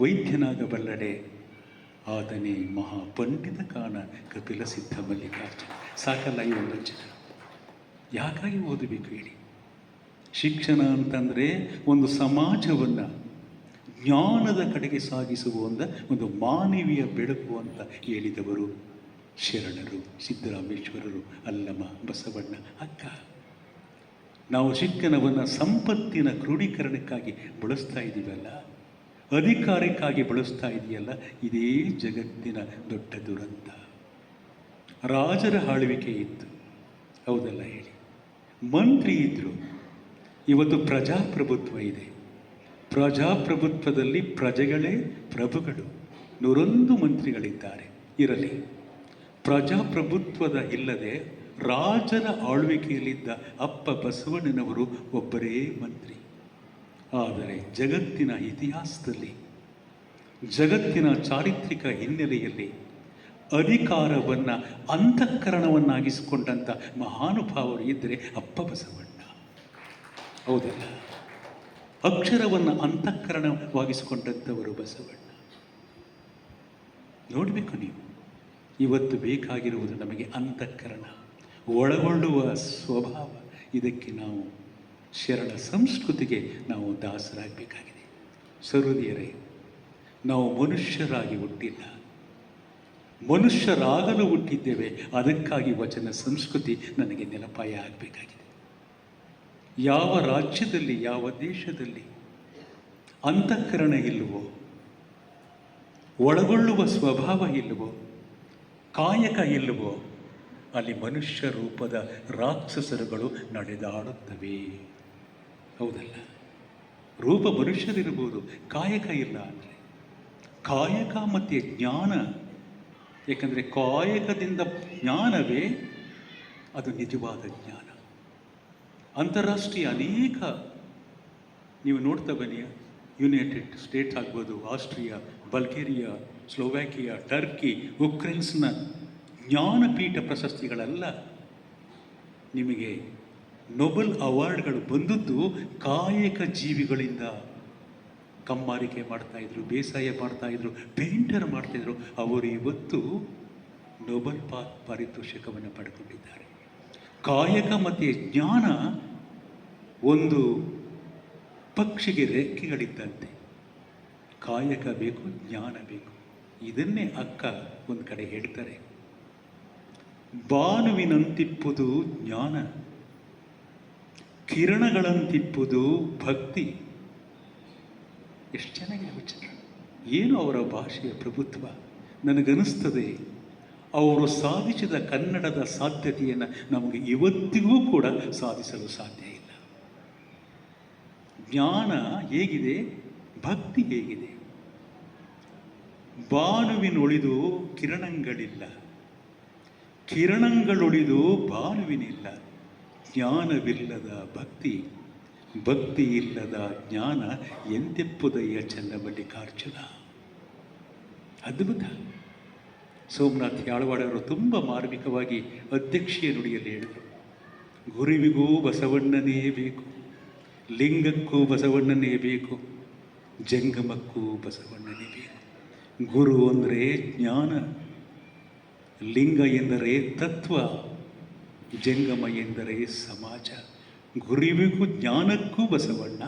ವೈದ್ಯನಾಗಬಲ್ಲಡೆ, ಆತನೇ ಮಹಾಪಂಡಿತ ಕಾಣ ಕಪಿಲ ಸಿದ್ಧ ಮಲ್ಲಿಕಾರ್ಜುನ. ಸಾಕಲ್ಲ ಈ ಒಂದು ವಚನ? ಯಾಕಾಗಿ ಓದಬೇಕು ಹೇಳಿ? ಶಿಕ್ಷಣ ಅಂತಂದರೆ ಒಂದು ಸಮಾಜವನ್ನು ಜ್ಞಾನದ ಕಡೆಗೆ ಸಾಗಿಸುವ ಒಂದು ಮಾನವೀಯ ಬೆಳಕು ಅಂತ ಹೇಳಿದವರು ಶರಣರು, ಸಿದ್ದರಾಮೇಶ್ವರರು, ಅಲ್ಲಮ ಬಸವಣ್ಣ. ಅಕ್ಕ, ನಾವು ಶಿಕ್ಷಣವನ್ನು ಸಂಪತ್ತಿನ ಕ್ರೋಢೀಕರಣಕ್ಕಾಗಿ ಬಳಸ್ತಾ ಇದ್ದೀವಲ್ಲ, ಅಧಿಕಾರಕ್ಕಾಗಿ ಬಳಸ್ತಾ ಇದೆಯಲ್ಲ, ಇದೇ ಜಗತ್ತಿನ ದೊಡ್ಡ ದುರಂತ. ರಾಜರ ಆಳ್ವಿಕೆ ಇತ್ತು, ಹೌದಲ್ಲ ಹೇಳಿ? ಮಂತ್ರಿ ಇದ್ದರು. ಇವತ್ತು ಪ್ರಜಾಪ್ರಭುತ್ವ ಇದೆ. ಪ್ರಜಾಪ್ರಭುತ್ವದಲ್ಲಿ ಪ್ರಜೆಗಳೇ ಪ್ರಭುಗಳು. 101 ಮಂತ್ರಿಗಳಿದ್ದಾರೆ. ಇರಲಿ, ಪ್ರಜಾಪ್ರಭುತ್ವದ ಇಲ್ಲದೆ ರಾಜರ ಆಳ್ವಿಕೆಯಲ್ಲಿದ್ದ ಅಪ್ಪ ಬಸವಣ್ಣನವರು ಒಬ್ಬರೇ ಮಂತ್ರಿ. ಆದರೆ ಜಗತ್ತಿನ ಇತಿಹಾಸದಲ್ಲಿ, ಜಗತ್ತಿನ ಚಾರಿತ್ರಿಕ ಹಿನ್ನೆಲೆಯಲ್ಲಿ ಅಧಿಕಾರವನ್ನು ಅಂತಃಕರಣವನ್ನಾಗಿಸಿಕೊಂಡಂಥ ಮಹಾನುಭಾವರು ಇದ್ದರೆ ಅಪ್ಪ ಬಸವಣ್ಣ, ಹೌದಲ್ಲ? ಅಕ್ಷರವನ್ನು ಅಂತಃಕರಣವಾಗಿಸಿಕೊಂಡಂಥವರು ಬಸವಣ್ಣ. ನೋಡಬೇಕು ನೀವು, ಇವತ್ತು ಬೇಕಾಗಿರುವುದು ನಮಗೆ ಅಂತಃಕರಣ, ಒಳಗೊಳ್ಳುವ ಸ್ವಭಾವ. ಇದಕ್ಕೆ ನಾವು ಶರಣ ಸಂಸ್ಕೃತಿಗೆ ನಾವು ದಾಸರಾಗಬೇಕಾಗಿದೆ. ಸಹೃದಯರೇ, ನಾವು ಮನುಷ್ಯರಾಗಿ ಹುಟ್ಟಿಲ್ಲ, ಮನುಷ್ಯರಾಗಲು ಹುಟ್ಟಿದ್ದೇವೆ. ಅದಕ್ಕಾಗಿ ವಚನ ಸಂಸ್ಕೃತಿ ನನಗೆ ನೆನಪಾಯ ಆಗಬೇಕಾಗಿದೆ. ಯಾವ ರಾಜ್ಯದಲ್ಲಿ, ಯಾವ ದೇಶದಲ್ಲಿ ಅಂತಃಕರಣ ಇಲ್ಲವೋ, ಒಳಗೊಳ್ಳುವ ಸ್ವಭಾವ ಇಲ್ಲವೋ, ಕಾಯಕ ಇಲ್ಲವೋ, ಅಲ್ಲಿ ಮನುಷ್ಯ ರೂಪದ ರಾಕ್ಷಸರುಗಳು ನಡೆದಾಡುತ್ತವೆ, ಹೌದಲ್ಲ? ರೂಪ ಮನುಷ್ಯರಿರ್ಬೋದು, ಕಾಯಕ ಇಲ್ಲ ಅಂದರೆ. ಕಾಯಕ ಮತ್ತು ಜ್ಞಾನ, ಏಕೆಂದರೆ ಕಾಯಕದಿಂದ ಜ್ಞಾನವೇ ಅದು ನಿಜವಾದ ಜ್ಞಾನ. ಅಂತಾರಾಷ್ಟ್ರೀಯ ಅನೇಕ, ನೀವು ನೋಡ್ತಾ ಬನ್ನಿ, ಯುನೈಟೆಡ್ ಸ್ಟೇಟ್ಸ್ ಆಗ್ಬೋದು, ಆಸ್ಟ್ರಿಯಾ, ಬಲ್ಗೇರಿಯಾ, ಸ್ಲೋವ್ಯಾಕಿಯಾ, ಟರ್ಕಿ, ಉಕ್ರೇನ್ಸ್ನ ಜ್ಞಾನಪೀಠ ಪ್ರಶಸ್ತಿಗಳೆಲ್ಲ ನಿಮಗೆ ನೊಬೆಲ್ ಅವಾರ್ಡ್ಗಳು ಬಂದದ್ದು ಕಾಯಕ ಜೀವಿಗಳಿಂದ. ಕಮ್ಮಾರಿಕೆ ಮಾಡ್ತಾಯಿದ್ರು, ಬೇಸಾಯ ಮಾಡ್ತಾಯಿದ್ರು, ಪೇಂಟರ್ ಮಾಡ್ತಾಯಿದ್ರು. ಅವರು ಇವತ್ತು ನೊಬೆಲ್ ಪಾರಿತೋಷಿಕವನ್ನು ಪಡ್ಕೊಂಡಿದ್ದಾರೆ. ಕಾಯಕ ಮತ್ತು ಜ್ಞಾನ ಒಂದು ಪಕ್ಷಿಗೆ ರೆಕ್ಕೆಗಳಿದ್ದಂತೆ. ಕಾಯಕ ಬೇಕು, ಜ್ಞಾನ ಬೇಕು. ಇದನ್ನೇ ಅಕ್ಕ ಒಂದು ಕಡೆ ಹೇಳ್ತಾರೆ, ಬಾನುವಿನಂತಿಪ್ಪುದು ಜ್ಞಾನ, ಕಿರಣಗಳಂತಿಪ್ಪುದು ಭಕ್ತಿ. ಎಷ್ಟು ಚೆನ್ನಾಗಿದೆ ವಚನ. ಏನು ಅವರ ಭಾಷೆಯ ಪ್ರಭುತ್ವ! ನನಗನ್ನಿಸ್ತದೆ ಅವರು ಸಾಧಿಸಿದ ಕನ್ನಡದ ಸಾಧ್ಯತೆಯನ್ನು ನಮಗೆ ಇವತ್ತಿಗೂ ಕೂಡ ಸಾಧಿಸಲು ಸಾಧ್ಯ ಇಲ್ಲ. ಜ್ಞಾನ ಹೇಗಿದೆ, ಭಕ್ತಿ ಹೇಗಿದೆ. ಬಾನುವಿನೊಳಿದು ಕಿರಣಗಳಿಲ್ಲ, ಕಿರಣಗಳೊಳಿದು ಬಾನುವಿನಿಲ್ಲ. ಜ್ಞಾನವಿಲ್ಲದ ಭಕ್ತಿ, ಭಕ್ತಿ ಇಲ್ಲದ ಜ್ಞಾನ ಎಂತೆಪ್ಪುದಯ್ಯ ಚನ್ನಮಲ್ಲಿಕಾರ್ಜುನ. ಅದ್ಭುತ. ಸೋಮನಾಥ್ ಯಾಳವಾಡವರು ತುಂಬ ಮಾರ್ಮಿಕವಾಗಿ ಅಧ್ಯಕ್ಷೀಯ ನುಡಿಯಲ್ಲಿ ಹೇಳಿದರು, ಗುರುವಿಗೂ ಬಸವಣ್ಣನೇ ಬೇಕು, ಲಿಂಗಕ್ಕೂ ಬಸವಣ್ಣನೇ ಬೇಕು, ಜಂಗಮಕ್ಕೂ ಬಸವಣ್ಣನೇ ಬೇಕು. ಗುರು ಅಂದರೆ ಜ್ಞಾನ, ಲಿಂಗ ಎಂದರೆ ತತ್ವ, ಜಂಗಮ ಎಂದರೆ ಸಮಾಜ. ಗುರುವಿಗೂ ಜ್ಞಾನಕ್ಕೂ ಬಸವಣ್ಣ,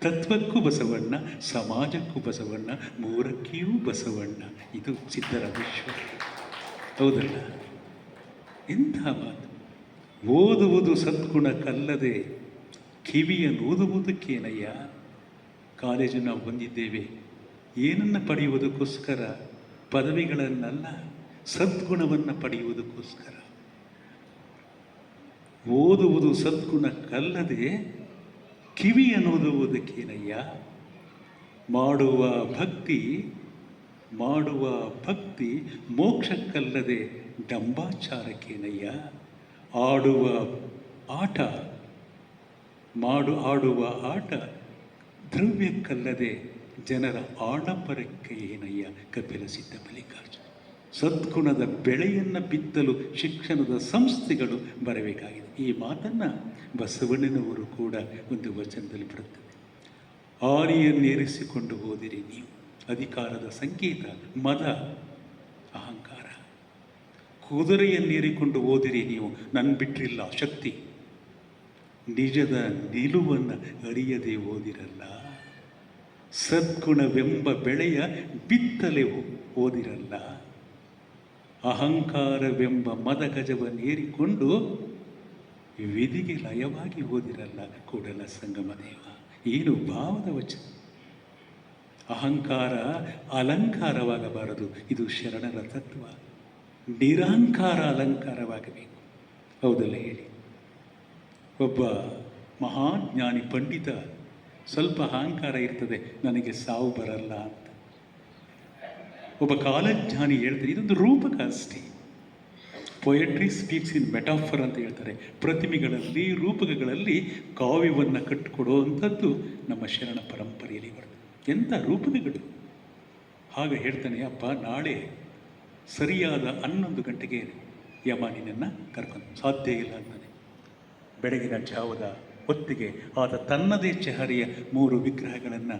ತತ್ವಕ್ಕೂ ಬಸವಣ್ಣ, ಸಮಾಜಕ್ಕೂ ಬಸವಣ್ಣ, ಮೂರಕ್ಕಿಯೂ ಬಸವಣ್ಣ. ಇದು ಸಿದ್ದರಾಮೇಶ್ವರ, ಹೌದಲ್ಲ? ಎಂಥ ಮಾತು! ಓದುವುದು ಸದ್ಗುಣಕ್ಕಲ್ಲದೆ ಕಿವಿಯನ್ನೂದುವುದಕ್ಕೇನಯ್ಯ. ಕಾಲೇಜು ನಾವು ಬಂದಿದ್ದೇವೆ ಏನನ್ನು ಪಡೆಯುವುದಕ್ಕೋಸ್ಕರ? ಪದವಿಗಳನ್ನಲ್ಲ, ಸದ್ಗುಣವನ್ನು ಪಡೆಯುವುದಕ್ಕೋಸ್ಕರ. ಓದುವುದು ಸದ್ಗುಣಕ್ಕಲ್ಲದೆ ಕಿವಿಯನ್ನೂದುವುದಕ್ಕೇನಯ್ಯ. ಮಾಡುವ ಭಕ್ತಿ ಮೋಕ್ಷಕ್ಕಲ್ಲದೆ ಡಂಬಾಚಾರಕ್ಕೇನಯ್ಯ. ಆಡುವ ಆಟ ದ್ರವ್ಯಕ್ಕಲ್ಲದೆ ಜನರ ಆಡಂಬರಕ್ಕೆ ಏನಯ್ಯ. ಕಪಿಲ ಸಿದ್ಧ ಮಲ್ಲಿಕಾರ್ಜುನ. ಸದ್ಗುಣದ ಬೆಳೆಯನ್ನು ಬಿತ್ತಲು ಶಿಕ್ಷಣದ ಸಂಸ್ಥೆಗಳು ಬರಬೇಕಾಗಿದೆ. ಈ ಮಾತನ್ನು ಬಸವಣ್ಣನವರು ಕೂಡ ಒಂದು ವಚನದಲ್ಲಿ ಬರುತ್ತದೆ. ಆರಿಯನ್ನೇರಿಸಿಕೊಂಡು ಹೋದಿರಿ ನೀವು, ಅಧಿಕಾರದ ಸಂಕೇತ ಮದ ಅಹಂಕಾರ. ಕುದುರೆಯನ್ನೇರಿಕೊಂಡು ಹೋದಿರಿ ನೀವು, ನನ್ನ ಬಿಟ್ಟಿಲ್ಲ ಶಕ್ತಿ. ನಿಜದ ನಿಲುವನ್ನು ಅರಿಯದೆ ಓದಿರಲ್ಲ. ಸದ್ಗುಣವೆಂಬ ಬೆಳೆಯ ಬಿತ್ತಲೆ ಓದಿರಲ್ಲ. ಅಹಂಕಾರವೆಂಬ ಮದಗಜವನ್ನೇರಿಕೊಂಡು ವಿಧಿಗೆ ಲಯವಾಗಿ ಓದಿರಲ್ಲ. ಕೂಡಲ ಸಂಗಮ ದೇವ. ಏನು ಭಾವದ ವಚನ! ಅಹಂಕಾರ ಅಲಂಕಾರವಾಗಬಾರದು. ಇದು ಶರಣರ ತತ್ವ. ನಿರಹಂಕಾರ ಅಲಂಕಾರವಾಗಬೇಕು. ಹೌದಲ್ಲ ಹೇಳಿ? ಒಬ್ಬ ಮಹಾಜ್ಞಾನಿ ಪಂಡಿತ ಸ್ವಲ್ಪ ಅಹಂಕಾರ ಇರ್ತದೆ, ನನಗೆ ಸಾವು ಬರಲ್ಲ ಅಂತ. ಒಬ್ಬ ಕಾಲಜ್ಞಾನಿ ಹೇಳ್ತಾರೆ, ಇದೊಂದು ರೂಪಕ ಅಷ್ಟೇ. ಪೊಯೆಟ್ರಿ ಸ್ಪೀಕ್ಸ್ ಇನ್ ಮೆಟಾಫರ್ ಅಂತ ಹೇಳ್ತಾರೆ. ಪ್ರತಿಮೆಗಳಲ್ಲಿ, ರೂಪಕಗಳಲ್ಲಿ ಕಾವ್ಯವನ್ನು ಕಟ್ಟಿಕೊಡುವಂಥದ್ದು ನಮ್ಮ ಶರಣ ಪರಂಪರೆಯಲ್ಲಿ ಬರ್ತದೆ. ಎಂಥ ರೂಪಕಗಳು! ಹಾಗೆ ಹೇಳ್ತಾನೆ, ಅಪ್ಪ ನಾಳೆ ಸರಿಯಾದ 11 ಗಂಟೆಗೆ ಯಮ ನಿನ್ನನ್ನು ಕರ್ಕೊಂಡು. ಸಾಧ್ಯ ಇಲ್ಲ ಅಂತಾನೆ. ಬೆಳಗಿನ ಜಾವದ ಹೊತ್ತಿಗೆ ಆತ ತನ್ನದೇ ಚಹರೆಯ 3 ವಿಗ್ರಹಗಳನ್ನು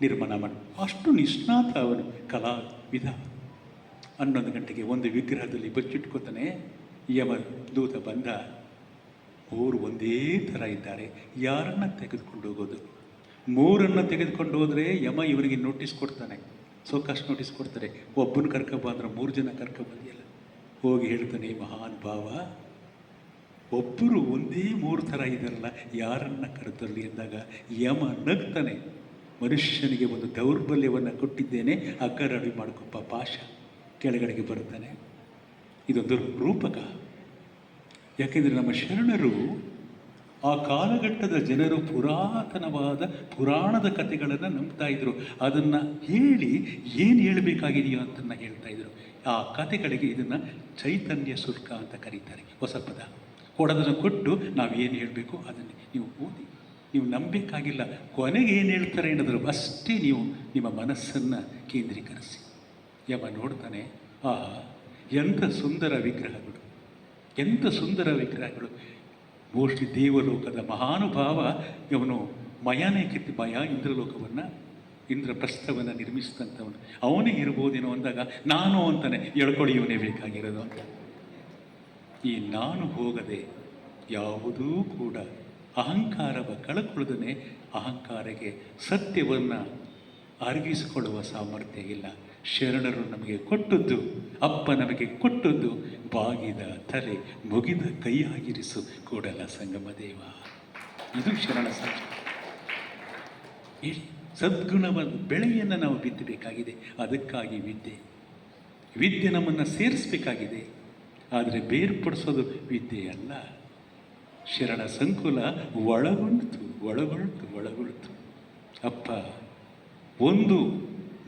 ನಿರ್ಮಾಣ ಮಾಡಿ, ಅಷ್ಟು ನಿಷ್ಣಾತ ಅವನು, ಕಲಾವಿದ. 11 ಗಂಟೆಗೆ ಒಂದು ವಿಗ್ರಹದಲ್ಲಿ ಬಚ್ಚಿಟ್ಕೋತಾನೆ. ಯಮ ದೂತ ಬಂದ, 3 ಒಂದೇ ಥರ ಇದ್ದಾರೆ, ಯಾರನ್ನ ತೆಗೆದುಕೊಂಡು ಹೋಗೋದು? 3 ತೆಗೆದುಕೊಂಡು ಹೋದರೆ ಯಮ ಇವರಿಗೆ ನೋಟಿಸ್ ಕೊಡ್ತಾನೆ, ಸೋಕಾಸ್ಟ್ ನೋಟಿಸ್ ಕೊಡ್ತಾರೆ. ಒಬ್ಬನ ಕರ್ಕೊಬಂದ್ರೆ 3 ಜನ ಕರ್ಕೊಬಂದಿಲ್ಲ. ಹೋಗಿ ಹೇಳ್ತಾನೆ, ಮಹಾನ್ ಭಾವ, ಒಬ್ಬರು ಒಂದೇ 3 ಥರ ಇದ್ದಾರಲ್ಲ, ಯಾರನ್ನ ಕರೆತರಲಿ ಅಂದಾಗ ಯಮ ನಗ್ತಾನೆ, ಮನುಷ್ಯನಿಗೆ ಒಂದು ದೌರ್ಬಲ್ಯವನ್ನು ಕೊಟ್ಟಿದ್ದೇನೆ, ಅಗ್ಗರಡಿ ಮಾಡ್ಕೊಪ್ಪ ಪಾಶ. ಕೆಳಗಡೆಗೆ ಬರ್ತಾನೆ. ಇದೊಂದು ರೂಪಕ. ಯಾಕೆಂದರೆ ನಮ್ಮ ಶರಣರು ಆ ಕಾಲಘಟ್ಟದ ಜನರು ಪುರಾತನವಾದ ಪುರಾಣದ ಕಥೆಗಳನ್ನು ನಂಬ್ತಾ ಇದ್ರು. ಅದನ್ನು ಹೇಳಿ ಏನು ಹೇಳಬೇಕಾಗಿದೆಯೋ ಅಂತನ್ನ ಹೇಳ್ತಾ ಇದ್ರು. ಆ ಕಥೆಗಳಿಗೆ ಇದನ್ನು ಚೈತನ್ಯ ಶುಲ್ಕ ಅಂತ ಕರೀತಾರೆ. ಹೊಸ ಪದ ಕೊಡೋದನ್ನು ಕೊಟ್ಟು ನಾವು ಏನು ಹೇಳಬೇಕು ಅದನ್ನು ನೀವು ಓದಿ, ನೀವು ನಂಬಬೇಕಾಗಿಲ್ಲ. ಕೊನೆಗೆ ಏನು ಹೇಳ್ತಾರೆ ಅನ್ನೋದ್ರ ಅಷ್ಟೇ ನೀವು ನಿಮ್ಮ ಮನಸ್ಸನ್ನು ಕೇಂದ್ರೀಕರಿಸಿ. ಯಮ ನೋಡ್ತಾನೆ, ಆಹಾ ಎಂಥ ಸುಂದರ ವಿಗ್ರಹಗಳು, ಎಂಥ ಸುಂದರ ವಿಗ್ರಹಗಳು. ಮೋಸ್ಟ್ಲಿ ದೇವಲೋಕದ ಮಹಾನುಭಾವ ಇವನು. ಮಯನೇ ಮಯ ಇಂದ್ರಲೋಕವನ್ನು, ಇಂದ್ರಪ್ರಸ್ಥವನ್ನು ನಿರ್ಮಿಸಿದಂಥವನು ಅವನೇ ಇರ್ಬೋದೇನೋ ಅಂದಾಗ ನಾನು ಅಂತಾನೆ, ಎಳ್ಕೊಳ್ಳಿ ಇವನೇ ಬೇಕಾಗಿರೋದು ಅಂತ. ಈ ನಾನು ಹೋಗದೆ ಯಾವುದೂ ಕೂಡ ಅಹಂಕಾರವ ಕಳ್ಕೊಳ್ಳದೇ ಅಹಂಕಾರಕ್ಕೆ ಸತ್ಯವನ್ನು ಅರಗಿಸಿಕೊಳ್ಳುವ ಸಾಮರ್ಥ್ಯ ಇಲ್ಲ. ಶರಣರು ನಮಗೆ ಕೊಟ್ಟದ್ದು, ಅಪ್ಪ ನಮಗೆ ಕೊಟ್ಟದ್ದು, ಬಾಗಿದ ತಲೆ ಮುಗಿದ ಕೈಯಾಗಿರಿಸು ಕೂಡಲ ಸಂಗಮ ದೇವ. ಇದು ಶರಣ ಸಾಕ್ಷಿ. ಸದ್ಗುಣವ ಬೆಳೆಯನ್ನು ನಾವು ಬಿತ್ತಬೇಕಾಗಿದೆ. ಅದಕ್ಕಾಗಿ ವಿದ್ಯೆ ನಮ್ಮನ್ನು ಸೇರಿಸಬೇಕಾಗಿದೆ. ಆದರೆ ಬೇರ್ಪಡಿಸೋದು ವಿದ್ಯೆ ಅಲ್ಲ. ಶರಣ ಸಂಕುಲ ಒಳಗೊಳ್ತು. ಅಪ್ಪ ಒಂದು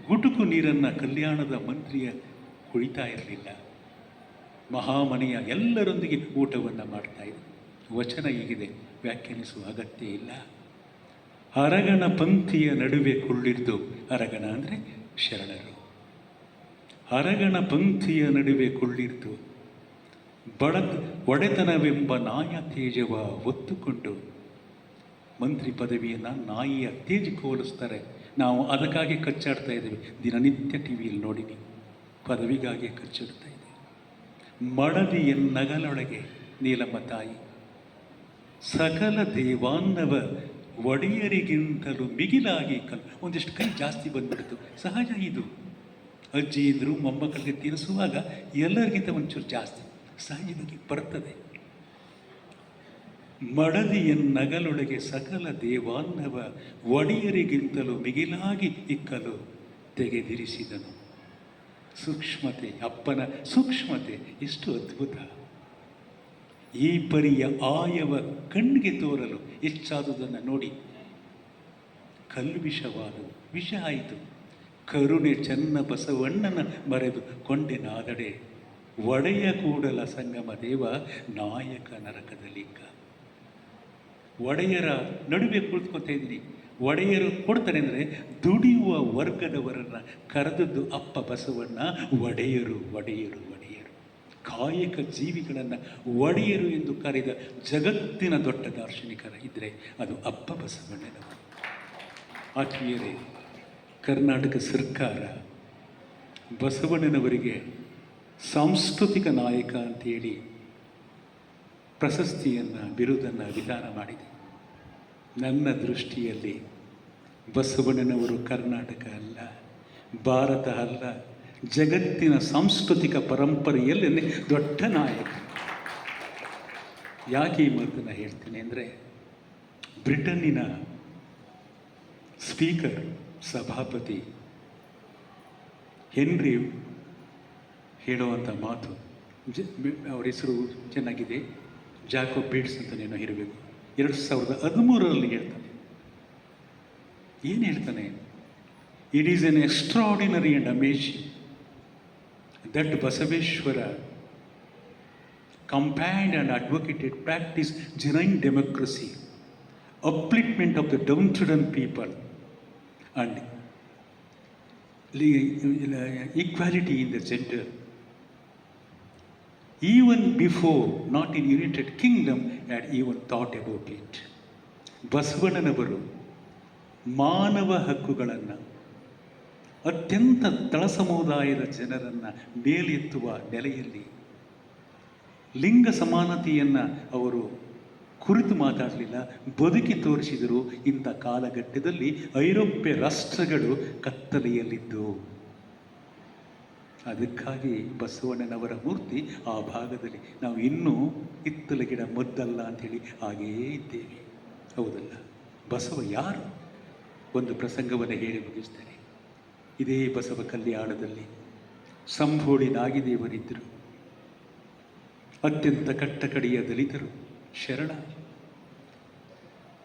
ಗುಟುಕು ನೀರನ್ನು ಕಲ್ಯಾಣದ ಮಂತ್ರಿಯ ಕುಡಿತಾ ಇರಲಿಲ್ಲ. ಮಹಾಮನೆಯ ಎಲ್ಲರೊಂದಿಗೆ ಊಟವನ್ನು ಮಾಡ್ತಾ ಇದ್ದ. ವಚನ ಹೀಗಿದೆ, ವ್ಯಾಖ್ಯಾನಿಸುವ ಅಗತ್ಯ ಇಲ್ಲ. ಅರಗಣ ಪಂಕ್ತಿಯ ನಡುವೆ ಕುಳ್ಳಿರ್ದು, ಅರಗಣ ಅಂದರೆ ಶರಣರು. ಅರಗಣ ಪಂಕ್ತಿಯ ನಡುವೆ ಕುಳ್ಳಿರ್ದು ಒಡೆತನವೆಂಬ ನಾಯ ತೇಜವ ಒತ್ತುಕೊಂಡು, ಮಂತ್ರಿ ಪದವಿಯನ್ನು ನಾಯಿಯ ತೇಜಕ್ಕೆ ಹೋಲಿಸ್ತಾರೆ. ನಾವು ಅದಕ್ಕಾಗಿ ಕಚ್ಚಾಡ್ತಾ ಇದ್ದೀವಿ. ದಿನನಿತ್ಯ ಟಿ ವಿಯಲ್ಲಿ ನೋಡಿ, ನೀವು ಪದವಿಗಾಗಿ ಕಚ್ಚಾಡ್ತಾ ಇದ್ದೀವಿ. ಮಡದಿಯ ನಗಲೊಳಗೆ ನೀಲಮ್ಮ ತಾಯಿ, ಸಕಲ ದೇವಾನ್ನವ ಒಡೆಯರಿಗಿಂತಲೂ ಮಿಗಿಲಾಗಿ ಒಂದಿಷ್ಟು ಕೈ ಜಾಸ್ತಿ ಬಂದ್ಬಿಡ್ತು. ಸಹಜ ಇದು. ಅಜ್ಜಿಯಿಂದರು ಮೊಮ್ಮಕ್ಕಳಿಗೆ ತಿನ್ನಿಸುವಾಗ ಎಲ್ಲರಿಗಿಂತ ಒಂಚೂರು ಜಾಸ್ತಿ ಸಹಜವಾಗಿ ಬರ್ತದೆ. ಮಡದಿಯ ನಗಲೊಳಗೆ ಸಕಲ ದೇವಾನ್ನವ ಒಡೆಯರಿಗಿಂತಲೂ ಮಿಗಿಲಾಗಿ ಇಕ್ಕಲು ತೆಗೆದಿರಿಸಿದನು. ಸೂಕ್ಷ್ಮತೆ, ಅಪ್ಪನ ಸೂಕ್ಷ್ಮತೆ ಎಷ್ಟು ಅದ್ಭುತ! ಈ ಪರಿಯ ಆಯವ ಕಣ್ಣಿಗೆ ತೋರಲು ಹೆಚ್ಚಾದುದನ್ನು ನೋಡಿ ಕಲ್ಲು ವಿಷವಾದವು, ವಿಷ ಆಯಿತು. ಕರುಣೆ ಚೆನ್ನ ಬಸವಣ್ಣನ ಮರೆದು ಕೊಂಡೆನಾದಡೆ, ಒಡೆಯ ಕೂಡಲ ಸಂಗಮ ದೇವ ನಾಯಕ ನರಕದ ಲಿಂಗ. ಒಡೆಯರ ನಡುವೆ ಕುಳಿತುಕೊತಾ ಇದ್ದೀನಿ. ಒಡೆಯರು ಕೊಡ್ತಾರೆ ಅಂದರೆ ದುಡಿಯುವ ವರ್ಗದವರನ್ನು ಕರೆದದ್ದು ಅಪ್ಪ ಬಸವಣ್ಣ. ಒಡೆಯರು ಒಡೆಯರು ಒಡೆಯರು, ಕಾಯಕ ಜೀವಿಗಳನ್ನು ಒಡೆಯರು ಎಂದು ಕರೆದ ಜಗತ್ತಿನ ದೊಡ್ಡ ದಾರ್ಶನಿಕರ ಇದ್ದರೆ ಅದು ಅಪ್ಪ ಬಸವಣ್ಣನವರು. ಆತ್ಮೀಯರೇ, ಕರ್ನಾಟಕ ಸರ್ಕಾರ ಬಸವಣ್ಣನವರಿಗೆ ಸಾಂಸ್ಕೃತಿಕ ನಾಯಕ ಅಂತೇಳಿ ಪ್ರಶಸ್ತಿಯನ್ನು, ಬಿರುದನ್ನು ವಿಧಾನ ಮಾಡಿದೆ. ನನ್ನ ದೃಷ್ಟಿಯಲ್ಲಿ ಬಸವಣ್ಣನವರು ಕರ್ನಾಟಕ ಅಲ್ಲ, ಭಾರತ ಅಲ್ಲ, ಜಗತ್ತಿನ ಸಾಂಸ್ಕೃತಿಕ ಪರಂಪರೆಯಲ್ಲೇ ದೊಡ್ಡ ನಾಯಕ. ಯಾಕೆ ಈ ಮಾತನ್ನು ಹೇಳ್ತೀನಿ ಅಂದರೆ, ಬ್ರಿಟನ್ನಿನ ಸ್ಪೀಕರ್, ಸಭಾಪತಿ ಹೆನ್ರಿ ಹೇಳುವಂಥ ಮಾತು, ಅವ್ರ ಹೆಸರು ಚೆನ್ನಾಗಿದೆ, ಜಾಕೋಬ್ ಬೀಟ್ಸ್ ಅಂತ ಏನೋ ಇರಬೇಕು, 2013 ಹೇಳ್ತಾನೆ. ಏನು ಹೇಳ್ತಾನೆ? It is N extraordinary and amazing that Basaveshwara campaigned and advocated practice genuine democracy, upliftment of the downtrodden people, and equality in the gender. Even before, not in United Kingdom had even thought about it. ಬಸವಣ್ಣನವರು ಮಾನವ ಹಕ್ಕುಗಳನ್ನು, ಅತ್ಯಂತ ತಳ ಸಮುದಾಯದ ಜನರನ್ನು ಮೇಲೆತ್ತುವ ನೆಲೆಯಲ್ಲಿ ಲಿಂಗ ಸಮಾನತೆಯನ್ನು ಅವರು ಕುರಿತು ಮಾತಾಡಲಿಲ್ಲ, ಬದುಕಿ ತೋರಿಸಿದರು. ಇಂಥ ಕಾಲಘಟ್ಟದಲ್ಲಿ ಐರೋಪ್ಯ ರಾಷ್ಟ್ರಗಳು ಕತ್ತಲೆಯಲ್ಲಿದ್ದವು. ಅದಕ್ಕಾಗಿ ಬಸವಣ್ಣನವರ ಮೂರ್ತಿ ಆ ಭಾಗದಲ್ಲಿ ನಾವು ಇನ್ನೂ ಹಿತ್ತಲ ಗಿಡ ಮದ್ದಲ್ಲ ಅಂಥೇಳಿ ಹಾಗೇ ಇದ್ದೇವೆ. ಹೌದಲ್ಲ? ಬಸವ ಯಾರು? ಒಂದು ಪ್ರಸಂಗವನ್ನು ಹೇಳಿ ಮುಗಿಸ್ತೇನೆ. ಇದೇ ಬಸವ ಕಲ್ಯಾಣದಲ್ಲಿ ಸಂಭೋಳಿ ನಾಗಿದೇವರಿದ್ದರು. ಅತ್ಯಂತ ಕಟ್ಟಕಡೆಯ ದಲಿತರು, ಶರಣ.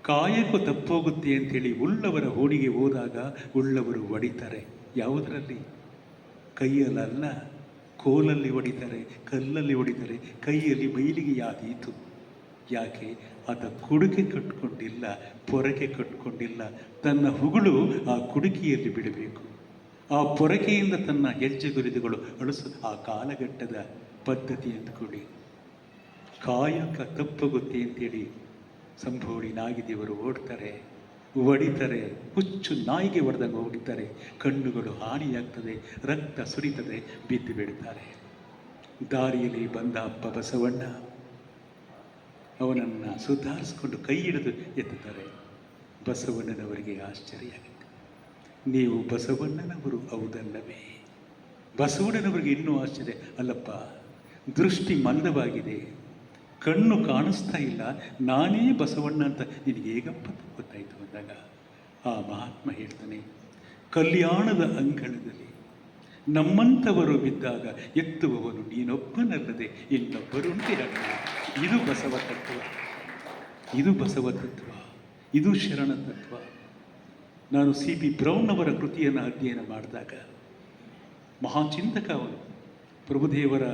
ಕಾಯಕವು ತಪ್ಪೋಗುತ್ತೆ ಅಂಥೇಳಿ ಉಳ್ಳವರ ಹೋಡಿಗೆ ಹೋದಾಗ ಉಳ್ಳವರು ಹೊಡಿತಾರೆ. ಯಾವುದರಲ್ಲಿ? ಕೈಯಲ್ಲ, ಕೋಲಲ್ಲಿ ಹೊಡಿತಾರೆ, ಕಲ್ಲಲ್ಲಿ ಹೊಡಿತಾರೆ. ಕೈಯಲ್ಲಿ ಮೈಲಿಗೆ ಯಾದೀತು. ಯಾಕೆ? ಆತ ಕುಡುಕೆ ಕಟ್ಕೊಂಡಿಲ್ಲ, ಪೊರಕೆ ಕಟ್ಕೊಂಡಿಲ್ಲ. ತನ್ನ ಹುಗಳು ಆ ಕುಡುಕಿಯಲ್ಲಿ ಬಿಡಬೇಕು. ಆ ಪೊರಕೆಯಿಂದ ತನ್ನ ಹೆಜ್ಜೆಗುರಿದುಗಳು ಅಳಿಸೋದು ಆ ಕಾಲಘಟ್ಟದ ಪದ್ಧತಿ ಅಂದ್ಕೊಳ್ಳಿ. ಕಾಯಕ ತಪ್ಪಗುತ್ತೆ ಅಂತೇಳಿ ಸಂಭೋಳಿ ನಾಗಿದೇವರು ಓಡ್ತಾರೆ, ಹೊಡಿತಾರೆ, ಹುಚ್ಚು ನಾಯಿಗೆ ಹೊಡೆದಾಗ ಹೊಡಿತಾರೆ. ಕಣ್ಣುಗಳು ಹಾನಿಯಾಗ್ತದೆ, ರಕ್ತ ಸುರಿತದೆ, ಬಿದ್ದು ಬಿಡ್ತಾರೆ. ದಾರಿಯಲ್ಲಿ ಬಂದ ಅಪ್ಪ ಬಸವಣ್ಣ ಅವನನ್ನು ಸುಧಾರಿಸ್ಕೊಂಡು ಕೈ ಹಿಡಿದು ಎತ್ತುತ್ತಾರೆ. ಬಸವಣ್ಣನವರಿಗೆ ಆಶ್ಚರ್ಯ ಆಗುತ್ತೆ. ನೀವು ಬಸವಣ್ಣನವರು ಹೌದಲ್ಲವೇ? ಬಸವಣ್ಣನವರಿಗೆ ಇನ್ನೂ ಆಶ್ಚರ್ಯ. ಅಲ್ಲಪ್ಪ, ದೃಷ್ಟಿ ಮಂದವಾಗಿದೆ, ಕಣ್ಣು ಕಾಣಿಸ್ತಾ ಇಲ್ಲ, ನಾನೇ ಬಸವಣ್ಣ ಅಂತ ನಿನಗೆ ಹೇಗಪ್ಪ ಗೊತ್ತಾಯಿತು ಅಂದಾಗ ಆ ಮಹಾತ್ಮ ಹೇಳ್ತಾನೆ, ಕಲ್ಯಾಣದ ಅಂಗಳದಲ್ಲಿ ನಮ್ಮಂಥವರು ಬಿದ್ದಾಗ ಎತ್ತುವವನು ನೀನೊಬ್ಬನಲ್ಲದೆ ಇನ್ನೊಬ್ಬರುಂಟೆ ಅಣ್ಣ. ಇದು ಬಸವ ತತ್ವ, ಇದು ಬಸವ ತತ್ವ, ಇದು ಶರಣ ತತ್ವ. ನಾನು ಸಿ ಪಿ ಬ್ರೌನ್ ಅವರ ಕೃತಿಯನ್ನು ಅಧ್ಯಯನ ಮಾಡಿದಾಗ, ಮಹಾಚಿಂತಕ ಅವನು, ಪ್ರಭುದೇವರ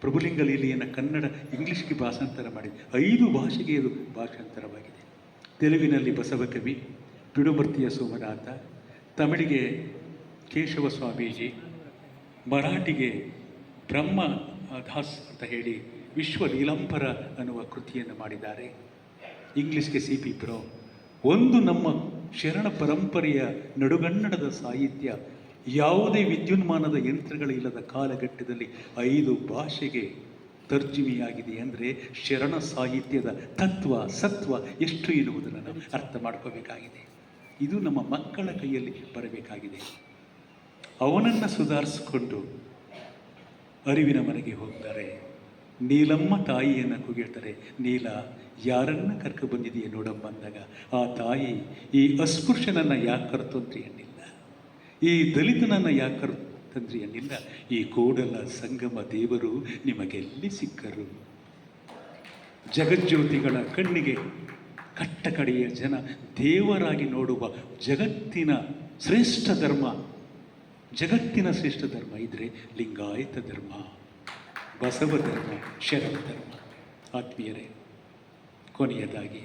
ಪ್ರಭುಲಿಂಗ ಲೀಲೆಯನ್ನು ಕನ್ನಡ ಇಂಗ್ಲೀಷ್ಗೆ ಭಾಷಾಂತರ ಮಾಡಿದೆ. 5 ಭಾಷೆಗೆ ಅದು ಭಾಷಾಂತರವಾಗಿದೆ. ತೆಲುಗಿನಲ್ಲಿ ಬಸವಕವಿ ಪಿಡುಮರ್ತಿಯ ಸೋಮನಾಥ, ತಮಿಳಿಗೆ ಕೇಶವ ಸ್ವಾಮೀಜಿ, ಮರಾಠಿಗೆ ಬ್ರಹ್ಮ ದಾಸ್ ಅಂತ ಹೇಳಿ ವಿಶ್ವ ಲೀಲಾಂಬರ ಅನ್ನುವ ಕೃತಿಯನ್ನು ಮಾಡಿದ್ದಾರೆ. ಇಂಗ್ಲೀಷ್ಗೆ ಸಿ ಪಿ ಬ್ರೌನ್. ಒಂದು ನಮ್ಮ ಶರಣ ಪರಂಪರೆಯ ನಡುಗನ್ನಡದ ಸಾಹಿತ್ಯ ಯಾವುದೇ ವಿದ್ಯುನ್ಮಾನದ ಯಂತ್ರಗಳಿಲ್ಲದ ಕಾಲಘಟ್ಟದಲ್ಲಿ 5 ಭಾಷೆಗೆ ತರ್ಜುಮೆಯಾಗಿದೆ ಅಂದರೆ ಶರಣ ಸಾಹಿತ್ಯದ ತತ್ವ ಸತ್ವ ಎಷ್ಟು ಇರುವುದನ್ನು ನಾವು ಅರ್ಥ ಮಾಡ್ಕೋಬೇಕಾಗಿದೆ. ಇದು ನಮ್ಮ ಮಕ್ಕಳ ಕೈಯಲ್ಲಿ ಬರಬೇಕಾಗಿದೆ. ಅವನನ್ನು ಸುಧಾರಿಸಿಕೊಂಡು ಅರಿವಿನ ಮನೆಗೆ ಹೋಗ್ತಾರೆ. ನೀಲಮ್ಮ ತಾಯಿಯನ್ನು ಕೂಗಿರ್ತಾರೆ. ನೀಲ, ಯಾರನ್ನ ಕರ್ಕೊ ಬಂದಿದೆಯೇ ನೋಡಮ್ಮ ಅಂದಾಗ ಆ ತಾಯಿ ಈ ಅಸ್ಪೃಶ್ಯನನ್ನು ಯಾಕೆ ಕರ್ತಂತ್ರಿ ಅನ್ನಿಲ್ಲ, ಈ ದಲಿತನನ್ನು ಯಾಕೆ ಕರ್ತಂತ್ರಿ ಅನ್ನಿಲ್ಲ, ಈ ಕೋಡಲ ಸಂಗಮ ದೇವರು ನಿಮಗೆಲ್ಲಿ ಸಿಕ್ಕರು. ಜಗಜ್ಯೋತಿಗಳ ಕಣ್ಣಿಗೆ ಕಟ್ಟ ಕಡೆಯ ಜನ ದೇವರಾಗಿ ನೋಡುವ ಜಗತ್ತಿನ ಶ್ರೇಷ್ಠ ಧರ್ಮ, ಜಗತ್ತಿನ ಶ್ರೇಷ್ಠ ಧರ್ಮ ಇದ್ದರೆ ಲಿಂಗಾಯತ ಧರ್ಮ, ಬಸವ ಧರ್ಮ, ಶರಣ ಧರ್ಮ. ಆತ್ಮೀಯರೇ, ಕೊನೆಯದಾಗಿ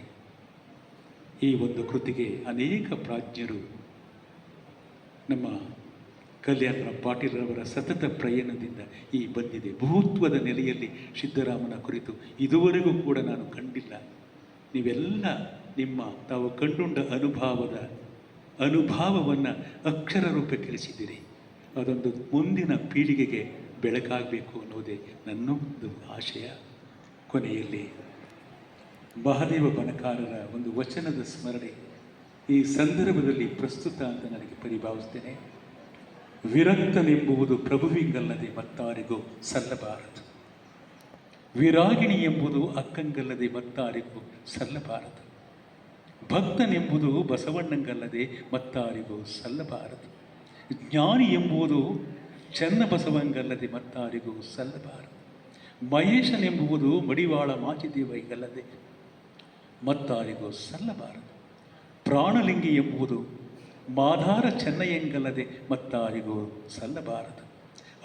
ಈ ಒಂದು ಕೃತಿಗೆ ಅನೇಕ ಪ್ರಾಜ್ಞರು ನಮ್ಮ ಕಲ್ಯಾಣ ಪಾಟೀಲರವರ ಸತತ ಪ್ರಯಾಣದಿಂದ ಈ ಬಂದಿದೆ. ಬಹುತ್ವದ ನೆಲೆಯಲ್ಲಿ ಸಿದ್ದರಾಮನ ಕುರಿತು ಇದುವರೆಗೂ ಕೂಡ ನಾನು ಕಂಡಿಲ್ಲ. ನೀವೆಲ್ಲ ನಿಮ್ಮ ತಾವು ಕಂಡುಂಡ ಅನುಭವವನ್ನು ಅಕ್ಷರ ರೂಪಕ್ಕೆ ಇಳಿಸಿದ್ದೀರಿ. ಅದೊಂದು ಮುಂದಿನ ಪೀಳಿಗೆಗೆ ಬೆಳಕಾಗಬೇಕು ಅನ್ನೋದೇ ನನ್ನೊಂದು ಆಶಯ. ಕೊನೆಯಲ್ಲಿ ಮಹಾದೇವ ಬಣಕಾರರ ಒಂದು ವಚನದ ಸ್ಮರಣೆ ಈ ಸಂದರ್ಭದಲ್ಲಿ ಪ್ರಸ್ತುತ ಅಂತ ನನಗೆ ಪರಿಭಾವಿಸ್ತೇನೆ. ವಿರಕ್ತನೆಂಬುದು ಪ್ರಭುವಿಗಲ್ಲದೆ ಮತ್ತಾರಿಗೂ ಸಲ್ಲಬಾರದು, ವಿರಾಗಿಣಿ ಎಂಬುದು ಅಕ್ಕಂಗಲ್ಲದೆ ಮತ್ತಾರಿಗೂ ಸಲ್ಲಬಾರದು, ಭಕ್ತನೆಂಬುದು ಬಸವಣ್ಣಂಗಲ್ಲದೆ ಮತ್ತಾರಿಗೂ ಸಲ್ಲಬಾರದು, ಜ್ಞಾನಿ ಎಂಬುದು ಚನ್ನಬಸವಂಗಲ್ಲದೆ ಮತ್ತಾರಿಗೂ ಸಲ್ಲಬಾರದು. ಮಹೇಶನೆಂಬುವುದು ಮಡಿವಾಳ ಮಾಚಿದೇವರಿಗಲ್ಲದೆ ಮತ್ತಾರಿಗೂ ಸಲ್ಲಬಾರದು. ಪ್ರಾಣಲಿಂಗಿ ಎಂಬುದು ಮಾಧಾರ ಚೆನ್ನಯ್ಯಂಗಲ್ಲದೆ ಮತ್ತಾರಿಗೂ ಸಲ್ಲಬಾರದು.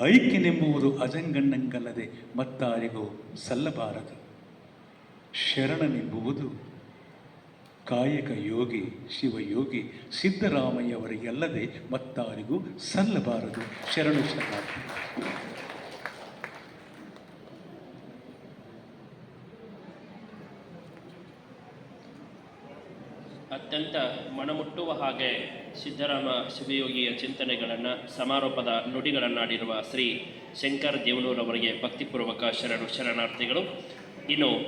ಐಕ್ಯನೆಂಬುವುದು ಅಜಂಗಣ್ಣಂಗಲ್ಲದೆ ಮತ್ತಾರಿಗೂ ಸಲ್ಲಬಾರದು. ಶರಣನೆಂಬುವುದು ಕಾಯಕ ಯೋಗಿ ಶಿವಯೋಗಿ ಸಿದ್ದರಾಮಯ್ಯವರಿಗಲ್ಲದೆ ಮತ್ತಾರಿಗೂ ಸಲ್ಲಬಾರದು. ಶರಣು ಶರಣಾರ್ಥಿ. ಅತ್ಯಂತ ಮನಮುಟ್ಟುವ ಹಾಗೆ ಸಿದ್ದರಾಮ ಶಿವಯೋಗಿಯ ಚಿಂತನೆಗಳನ್ನು ಸಮಾರೋಪದ ನುಡಿಗಳನ್ನಾಡಿರುವ ಶ್ರೀ ಶಂಕರ್ ದೇವನೂರವರಿಗೆ ಭಕ್ತಿಪೂರ್ವಕ ಶರಣಾರ್ಥಿಗಳು. ಇನ್ನು